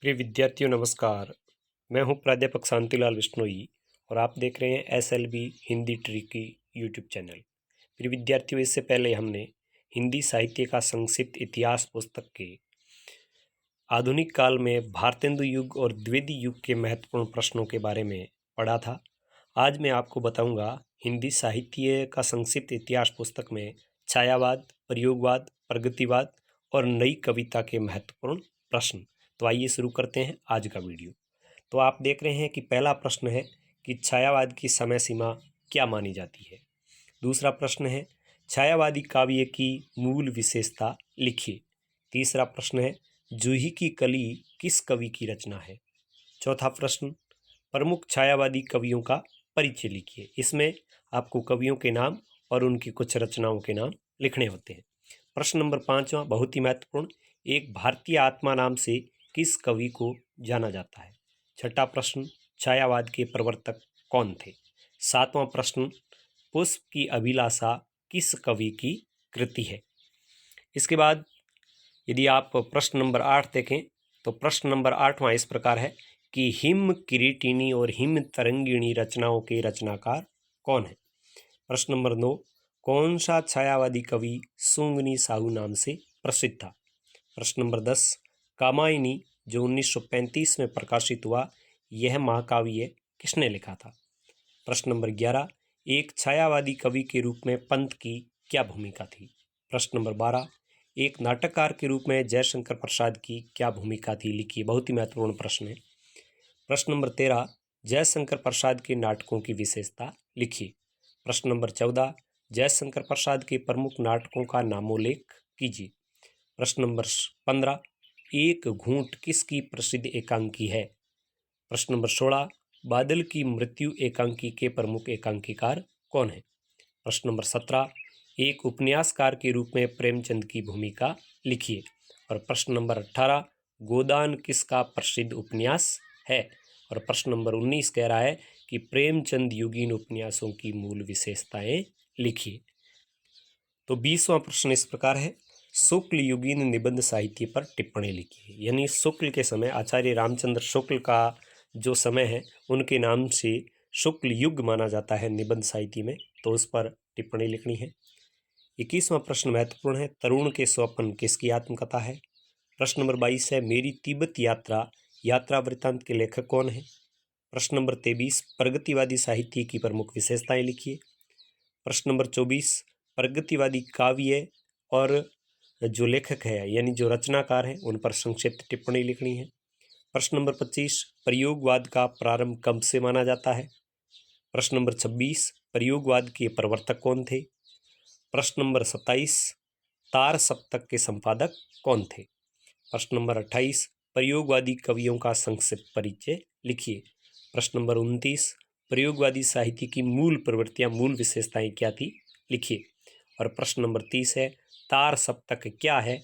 प्रिय विद्यार्थियों नमस्कार। मैं हूं प्राध्यापक शांतिलाल बिश्नोई और आप देख रहे हैं SLB Hindi tricky YouTube channel. प्रिय विद्यार्थियों, इससे पहले हमने हिंदी साहित्य का संक्षिप्त इतिहास पुस्तक के आधुनिक काल में भारतेंदु युग और द्विवेदी युग के महत्वपूर्ण प्रश्नों के बारे में पढ़ा था। आज मैं आपको बताऊंगा हिंदी साहित्य का संक्षिप्त इतिहास पुस्तक में छायावाद, प्रयोगवाद, प्रगतिवाद और नई कविता के महत्वपूर्ण प्रश्न। तो आइए शुरू करते हैं आज का वीडियो। तो आप देख रहे हैं कि पहला प्रश्न है कि छायावाद की समय सीमा क्या मानी जाती है। दूसरा प्रश्न है छायावादी काव्य की मूल विशेषता लिखिए। तीसरा प्रश्न है जूही की कली किस कवि की रचना है। चौथा प्रश्न प्रमुख छायावादी कवियों का परिचय लिखिए। इसमें आपको कवियों के नाम और उनकी कुछ रचनाओं के नाम लिखने होते हैं। प्रश्न नंबर 5वां बहुत ही महत्वपूर्ण, एक भारतीय आत्मा नाम से किस कवि को जाना जाता है। छठा प्रश्न छायावाद के प्रवर्तक कौन थे। सातवां प्रश्न पुष्प की अभिलाषा किस कवि की कृति है। इसके बाद यदि आप प्रश्न नंबर 8 देखें तो प्रश्न नंबर 8वां इस प्रकार है कि हिम किरीटिनी और हिम तरंगिणी रचनाओं के रचनाकार कौन है। प्रश्न नंबर 9 कौन सा छायावादी कवि सुंगनी साहू नाम से प्रसिद्ध था। प्रश्न नंबर 10 कामायनी जो 1935 में प्रकाशित हुआ, यह महाकाव्य किसने लिखा था। प्रश्न नंबर 11 एक छायावादी कवि के रूप में पंत की क्या भूमिका थी। प्रश्न नंबर 12 एक नाटककार के रूप में जयशंकर प्रसाद की क्या भूमिका थी, लिखिए। बहुत ही महत्वपूर्ण प्रश्न है। प्रश्न नंबर 13 जयशंकर प्रसाद के नाटकों की विशेषता लिखिए। प्रश्न नंबर 14 जयशंकर प्रसाद के प्रमुख नाटकों का नामोल्लेख कीजिए। प्रश्न नंबर 15 एक घूंट किसकी प्रसिद्ध एकांकी है। प्रश्न नंबर 16 बादल की मृत्यु एकांकी के प्रमुख एकांकीकार कौन है। प्रश्न नंबर 17 एक उपन्यासकार के रूप में प्रेमचंद की भूमिका लिखिए। और प्रश्न नंबर 18 गोदान किसका प्रसिद्ध उपन्यास है। और प्रश्न नंबर 19 कह रहा है कि प्रेमचंद युगीन उपन्यासों की मूल विशेषताएं लिखिए। तो 20वां प्रश्न इस प्रकार है शुक्ल युगीन निबंध साहित्य पर टिप्पणी लिखिए। यानी शुक्ल के समय आचार्य रामचंद्र शुक्ल का जो समय है उनके नाम से शुक्ल युग माना जाता है निबंध साहित्य में, तो उस पर टिप्पणी लिखनी है। 21वां प्रश्न महत्वपूर्ण है तरुण के स्वप्न किसकी आत्मकथा है। प्रश्न नंबर 22 है मेरी तिब्बत यात्रा यात्रा वृत्तांत के लेखक कौन है। प्रश्न नंबर 23 प्रगतिवादी साहित्य की प्रमुख विशेषताएं लिखिए। प्रश्न नंबर 24 प्रगतिवादी काव्य और जो लेखक है यानी जो रचनाकार हैं उन पर संक्षिप्त टिप्पणी लिखनी है। प्रश्न नंबर 25 प्रयोगवाद का प्रारंभ कब से माना जाता है। प्रश्न नंबर 26 प्रयोगवाद के प्रवर्तक कौन थे। प्रश्न नंबर 27 तार सप्तक के संपादक कौन थे। प्रश्न नंबर 28 प्रयोगवादी कवियों का संक्षिप्त परिचय लिखिए। प्रश्न नंबर 29 प्रयोगवादी साहित्य की मूल प्रवृत्तियां मूल विशेषताएं क्या थी, लिखिए। और प्रश्न नंबर 30 है तार सप्तक क्या है,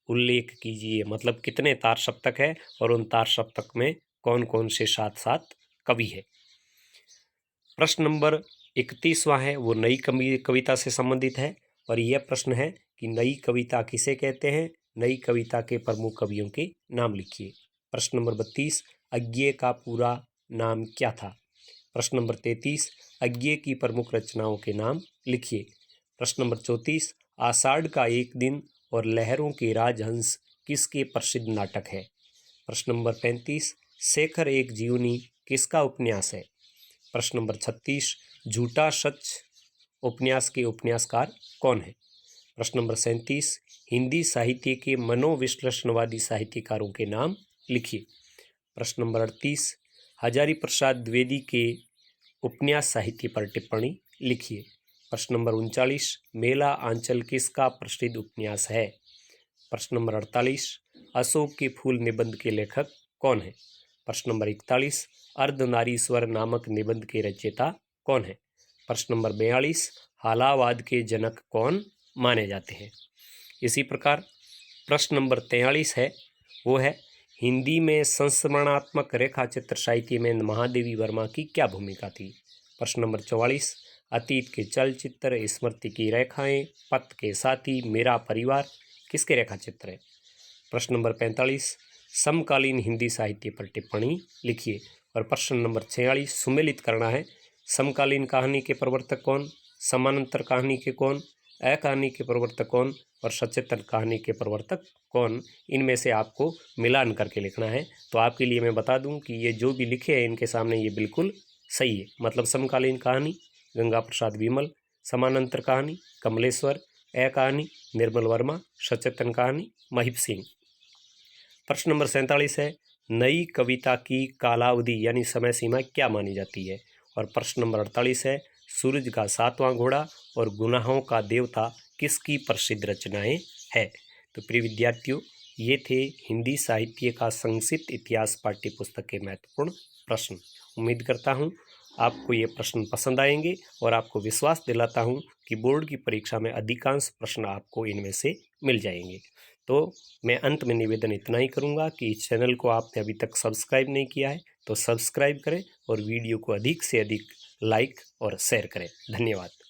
उल्लेख कीजिए। मतलब कितने तार सप्तक है और उन तार सप्तक में कौन कौन से सात सात कवि है। प्रश्न नंबर 31वां है वो नई कविता से संबंधित है और यह प्रश्न है कि नई कविता किसे कहते हैं, नई कविता के प्रमुख कवियों के नाम लिखिए। प्रश्न नंबर 32 अज्ञेय का पूरा नाम क्या था। प्रश्न नंबर 33 अज्ञेय की प्रमुख रचनाओं के नाम लिखिए। प्रश्न नंबर 34 आषाढ़ का एक दिन और लहरों के राजहंस किसके प्रसिद्ध नाटक है। प्रश्न नंबर 35 शेखर एक जीवनी किसका उपन्यास है। प्रश्न नंबर 36 झूठा सच उपन्यास के उपन्यासकार कौन है। प्रश्न नंबर 37 हिंदी साहित्य के मनोविश्लेषणवादी साहित्यकारों के नाम लिखिए। प्रश्न नंबर 38 हजारी प्रसाद द्विवेदी के उपन्यास साहित्य पर टिप्पणी लिखिए। प्रश्न नंबर 39 मेला आंचल किसका प्रसिद्ध उपन्यास है। प्रश्न नंबर 48 अशोक के फूल निबंध के लेखक कौन है। प्रश्न नंबर 41 अर्धनारीश्वर नामक निबंध के रचयिता कौन है। प्रश्न नंबर 42 हालावाद के जनक कौन माने जाते हैं। इसी प्रकार प्रश्न नंबर 43 है वो है हिंदी में संस्मरणात्मक रेखा चित्र साहित्य में महादेवी वर्मा की क्या भूमिका थी। प्रश्न नंबर 44 अतीत के चलचित्र स्मृति की रेखाएं पथ के साथी मेरा परिवार किसके रेखा चित्र है। प्रश्न नंबर 45 समकालीन हिंदी साहित्य पर टिप्पणी लिखिए। और प्रश्न नंबर 46 सुमेलित करना है। समकालीन कहानी के प्रवर्तक कौन, समानांतर कहानी के कौन, अकहानी के प्रवर्तक कौन और सचेतन कहानी के प्रवर्तक कौन, इनमें से आपको मिलान करके लिखना है। तो आपके लिए मैं बता दूं कि ये जो भी लिखे हैं इनके सामने ये बिल्कुल सही है। मतलब समकालीन कहानी गंगा प्रसाद विमल, समानांतर कहानी कमलेश्वर, अकहानी निर्मल वर्मा, सचेतन कहानी महिप सिंह। प्रश्न नंबर 47 है, नई कविता की कालावधि यानी समय सीमा क्या मानी जाती है। और प्रश्न नंबर 48 है, सूरज का सातवां घोड़ा और गुनाहों का देवता किसकी प्रसिद्ध रचनाएं है। तो प्रिय विद्यार्थियों, ये थे हिंदी साहित्य का संक्षिप्त इतिहास पाठ्य पुस्तक के महत्वपूर्ण प्रश्न। उम्मीद करता हूँ आपको ये प्रश्न पसंद आएंगे और आपको विश्वास दिलाता हूँ कि बोर्ड की परीक्षा में अधिकांश प्रश्न आपको इनमें से मिल जाएंगे। तो मैं अंत में निवेदन इतना ही करूँगा कि इस चैनल को आपने अभी तक सब्सक्राइब नहीं किया है तो सब्सक्राइब करें और वीडियो को अधिक से अधिक लाइक और शेयर करें। धन्यवाद।